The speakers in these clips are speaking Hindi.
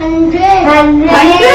100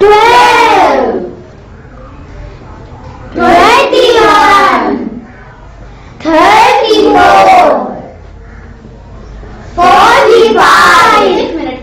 12 21 34 45.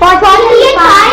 45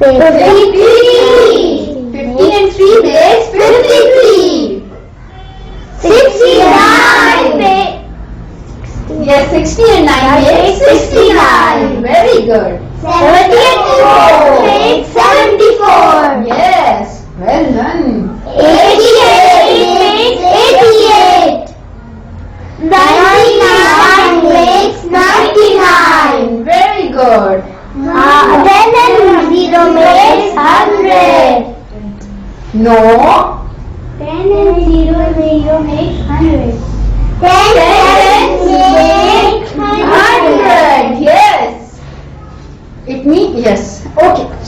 50 and 3 makes 53. 69. Yes, 60 and 9 makes 69. Very good. 70 and 4 makes 74. Yes, well done. 88 makes 88. 99 makes 99. Very good. 10 and 0 makes 100. No. 10 and 0 makes 100. 10 makes 100. Yes. It means yes. Okay.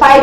5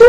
2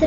3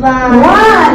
1.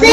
6.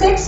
6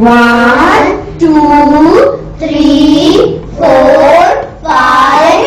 1 2 3 4 5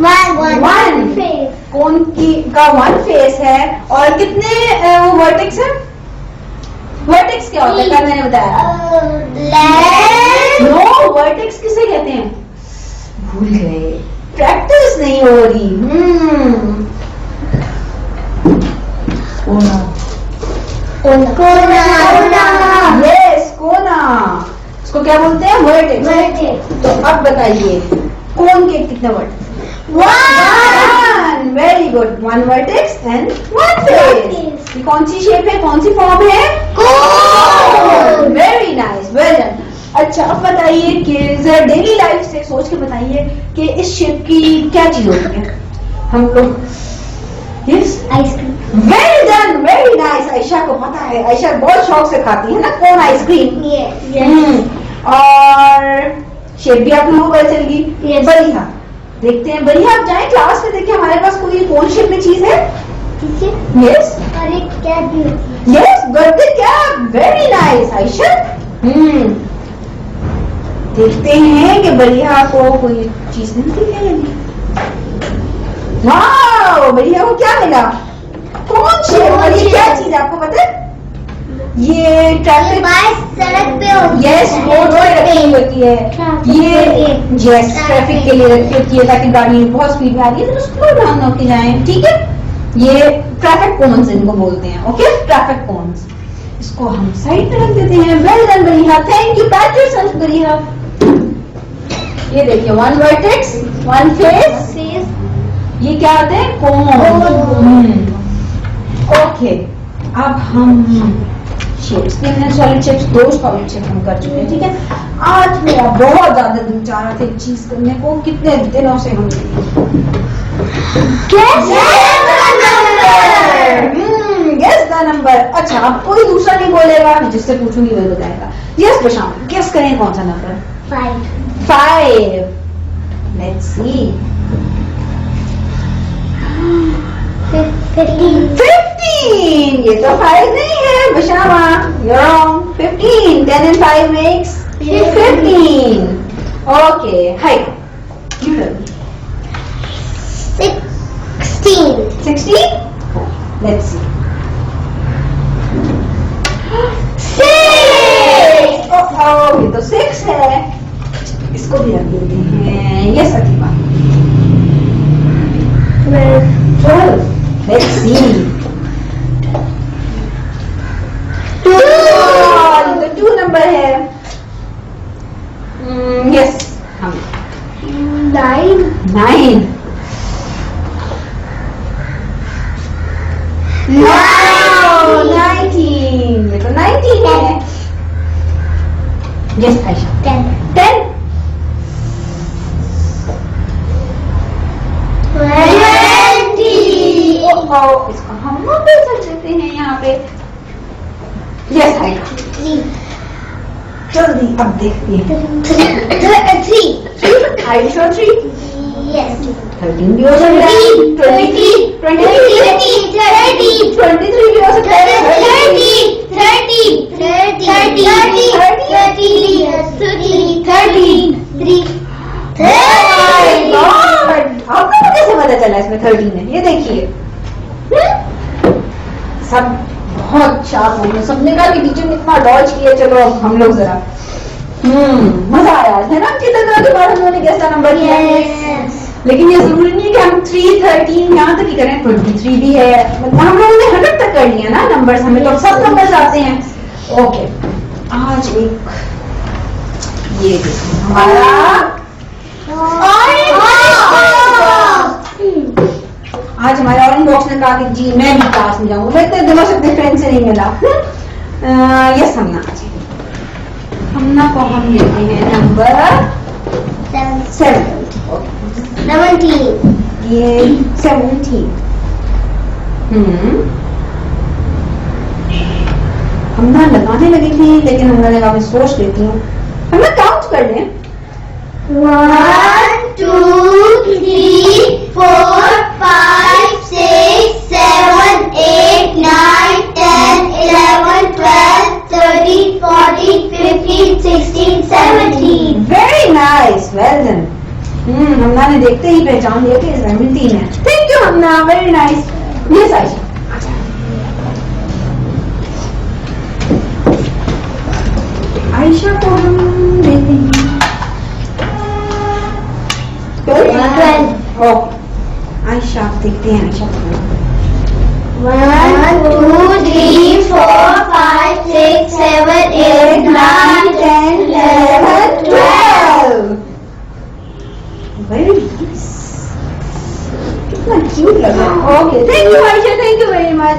1. कौन की का वन फेस है और कितने वर्टेक्स है? वर्टेक्स क्या होता है? कल मैंने बताया। नो, वर्टेक्स किसे कहते हैं? भूल गए, प्रैक्टिस नहीं हो रही। कोना। यस, कोना। इसको क्या बोलते हैं? वर्टेक्स। तो अब बताइए कोन के कितने vertex? One. Very good. One vertex and one face. ये कौन सी शेप है? कौन सी फॉर्म है? Cone. Very nice. Well done. अच्छा, अब बताइए कि जरा डेली लाइफ से सोच के बताइए कि इस शेप की क्या चीज होती है हम लोग? Yes? Ice cream. Well done. Very nice. Ayesha को पता है, आयशा बहुत शौक से खाती है ना कोन आइसक्रीम। और शेप भी आप लोगों को पता चल गई। बढ़िया, देखते हैं। बढ़िया, आप जाएं क्लास में, देखिए हमारे पास कोई कौन शेप में चीज है? यस, और एक कैप भी होती है। Yes, good cap. Very nice Ayesha. देखते हैं कि बढ़िया को कोई चीज मिलती है या नहीं। वाह, बढ़िया को क्या मिला? कौन शेप? और ये क्या चीज है आपको पता है? ये ट्रैफिक सड़क पे होती है। यस, रोड पे रखी होती है ये। यस, ट्रैफिक के लिए रखी होती है ताकि गाड़ी बहुत स्पीड में आ रही है तो स्लो डाउन होके जाए। ठीक है, ये ट्रैफिक कोन्स इनको बोलते हैं। Okay, traffic cones. इसको हम साइड पे रख देते हैं। वेल डन बढ़िया, थैंक यू, पैट योरसेल्फ बढ़िया। ये देखिए, वन वर्टेक्स, वन फेस। ये क्या होते हैं? कोन। ओके, अब हम शेप्स के हमने सॉलिड शेप्स, दो सॉलिड शेप हम कर चुके हैं। ठीक है, आज मेरा बहुत ज्यादा दिल चाह रहा था एक चीज करने को, कितने दिनों से हम गेस द नंबर। अच्छा, अब कोई दूसरा नहीं बोलेगा, मैं जिससे पूछूंगी वही बताएगा। यस प्रशांत, गेस करें कौन सा नंबर? 5। Let's see. 15। ये तो 5 नहीं है बशामा, you're wrong. 15. 10 and 5 makes 15. Okay, hi. You tell me. 16. Let's see. 6. Oh, ये तो 6 है। इसको भी रख देते हैं। Yes, अकीबा। 12. Let's see. 2. तो 2 नंबर है। यस, हम 9. 19. ये तो 19 है। यस आयशा। 10. 20. इसको हम नंबर चल देते हैं यहाँ पे। यस आयशा। जल्दी अब देखते हैं। 3. आयशा 3। Yes. 13 भी हो सकता है। 23 भी हो सकता है। 30. आपको कैसे पता चला इसमें 13 है? ये देखिए, सब बहुत शार्प हो गए। सबने कहा कि टीचर ने इतना डॉज किया, चलो अब हम लोग जरा मजा आया है ना। कितने तरह के बाद हम लोगों ने कैसा नंबर किया। लेकिन ये जरूरी नहीं है कि हम 3, 13 यहाँ तक ही करें। 23 भी है, मतलब हम लोगों ने 100 तक कर लिया ना नंबर्स। हमें तो सब नंबर्स आते हैं। ओके, आज एक ये हमारा आज हमारे ऑरेंज बॉक्स ने कहा कि जी मैं भी क्लास में जाऊंगा। मैं इतने दिनों से अपने फ्रेंड से नहीं मिला। यस हमना, हमना को हम लेते हैं नंबर 17। ये 17। हमना लगाने लगी थी, लेकिन हमने लगा मैं सोच लेती हूँ। हमने काउंट कर लें। 1, 2, 3, 4, 5, 6, 7, 8, 9, 10, 11, 12, 13, 14, 15, 16, 17. Very nice, well done. हमना ने देखते ही पहचान लिया कि 17 है। Thank you Hamna, very nice. Yes Aisha. Ayesha को हम देते हैं 12. ओके आयशा आप देखते हैं आयशा को 1, 2, 3, 4, 5, 6, 7, 8, 9, 10, 11, 12. वेरी नाइस कितना क्यूट लग रहा है okay thank you Ayesha thank you very much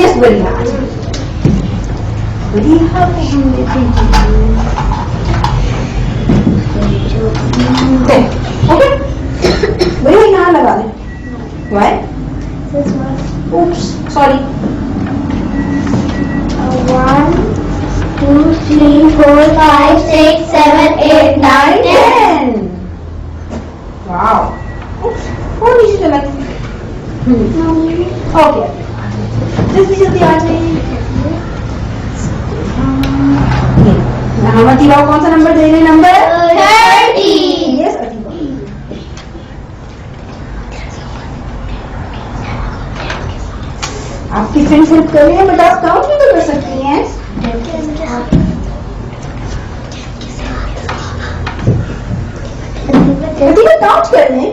yes बढ़िया बढ़िया को हम देते हैं ओके बढ़िया यहाँ लगा दे Y This one. oops sorry 1, 2, 3, 4, 5, 6, 7, 8, 9, 10. 10 wow oops और नीचे चला ओके जल्दी जल्दी आ जाइए हम अतीबा को कौन सा नंबर दे रहे हैं नंबर 30. यस अतीबा आपकी फ्रेंड्स हेल्प कर रही है बट आप काउंट भी तो कर सकती हैं अतीबा काउंट कर लें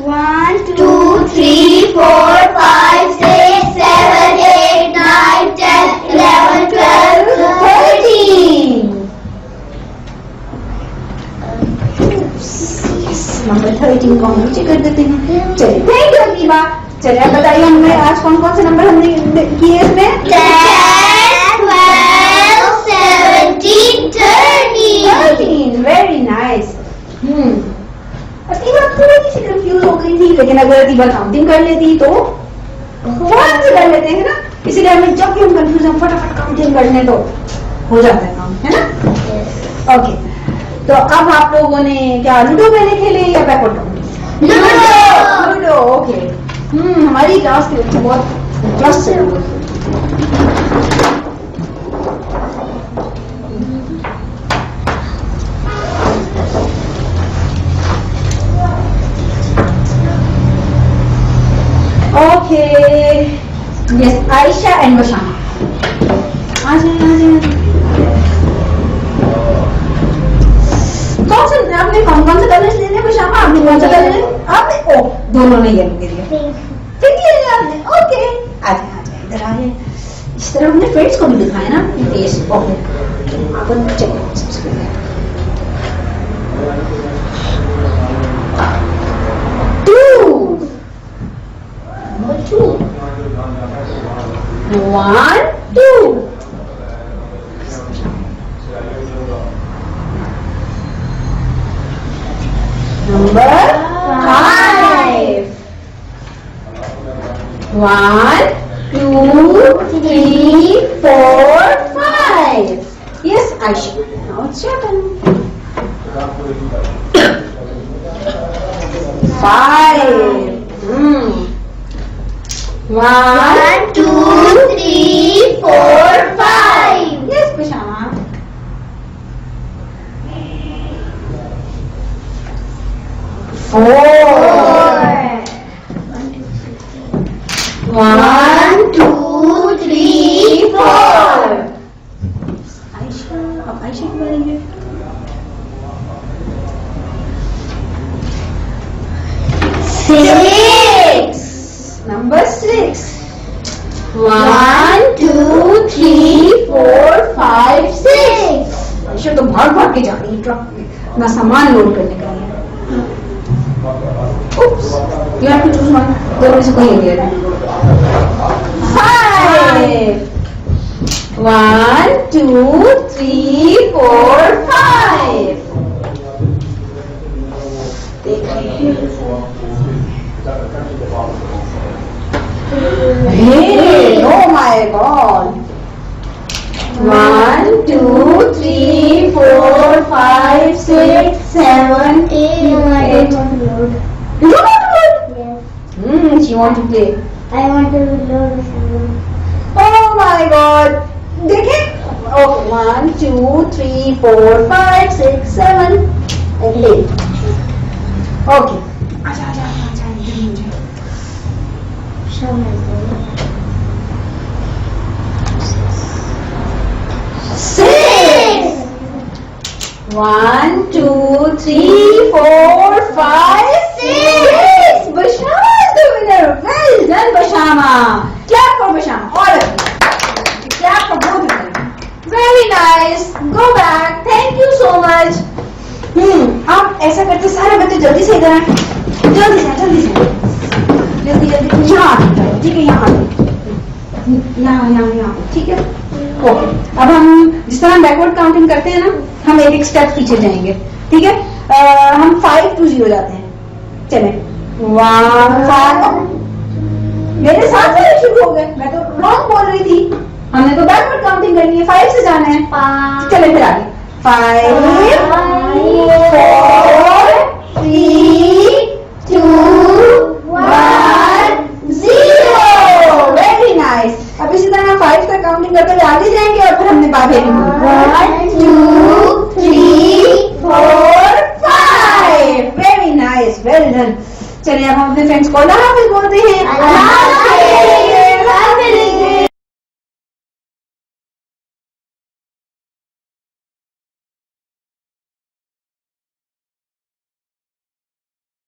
1, 2, 3, 4, 5, 6, 7, 8, 9, 10, 11, 12, 13. नंबर 13 को हम नीचे कर देते हैं चलिए थैंक यू अतीबा चलिए आप बताइए हमें आज कौन कौन से नंबर हमने किए इसमें 10, 12, 17, 13. 13 वेरी नाइस अतीबा थोड़ी सी कंफ्यूज हो गई थी लेकिन अगर अतीबा काउंटिंग कर लेती तो फौरन से कर लेते हैं ना इसीलिए हमें जब भी हम कंफ्यूज हैं फटाफट काउंटिंग कर लें तो हो जाता है काम है ना ओके तो अब आप लोगों ने क्या लूडो पहले खेले या बैकवर्ड काउंटिंग लूडो ओके हमारी क्लास के बच्चे बहुत इंटरेस्ट है ओके यस आयशा एंड बशाना आ जाए कौन सा आपने कौन कौन से कलर्स लेने हैं बशामा आपने कौन सा कलर आपने ओ दोनों ने येलो ले लिया पिंक ले लिया आपने ओके आ जाए इधर आ जाए इस तरह हमने फ्रेंड्स को भी दिखाया ना फेस ओके अपन चेक सबसे पहले 1, 2 number 5 1, 2, 3, 4, 5 yes Aisha now it's your turn 5 1, 2, 3, 4, 5. yes Bishama 4 1, 2, 3, 4 Aisha अब Aisha की बारी है 6. number 6 1, 2, 3, 4, 5, 6 Aisha तो भाग भाग के जा रही है ट्रक में अपना सामान लोड करने का है Oops, you have to choose one. दोनों में से कोई एक ले रहा है 5 1, 2, 3, 4, 5 Hey, oh my God 1, 2, 3, 4, 5, 6, 7, 8 You don't want to load? Yes. She want to play I want to load this one. Oh my God देखें Okay 1, 2, 3, 4, 5, 6, 7 and 8 Okay आजा आजा आजा Six. 1, 2, 3, 4, 5, 6. Bashama is the winner. Well done, Bashama. Clap for Bashama. All of you. Clap for both of them. Very nice. Go back. Thank you so much. आप ऐसा करते सारे बच्चे जल्दी से इधर आए. जल्दी से जल्दी यहाँ आते. ठीक है, यहाँ आते. यहाँ ठीक है. ओके, अब हम जिस तरह बैकवर्ड काउंटिंग करते हैं ना, हम एक स्टेप पीछे जाएंगे. ठीक है, हम 5 to 0 जाते हैं. चले 1 मेरे साथ ही शुरू हो गए. मैं तो रॉन्ग बोल रही थी. हमने तो बैकवर्ड काउंटिंग करनी है. 5 से जाना है. चले फिर आगे. 5 4 3 2 1 0. Very nice. अब इसी तरह 5 तक काउंटिंग करते हुए आगे जाएंगे और फिर हमने बाबे 1 2 3 4 5. Very nice, well done. चलिए अब हम अपने फ्रेंड्स को अल्लाह हाफिज बोलते हैं.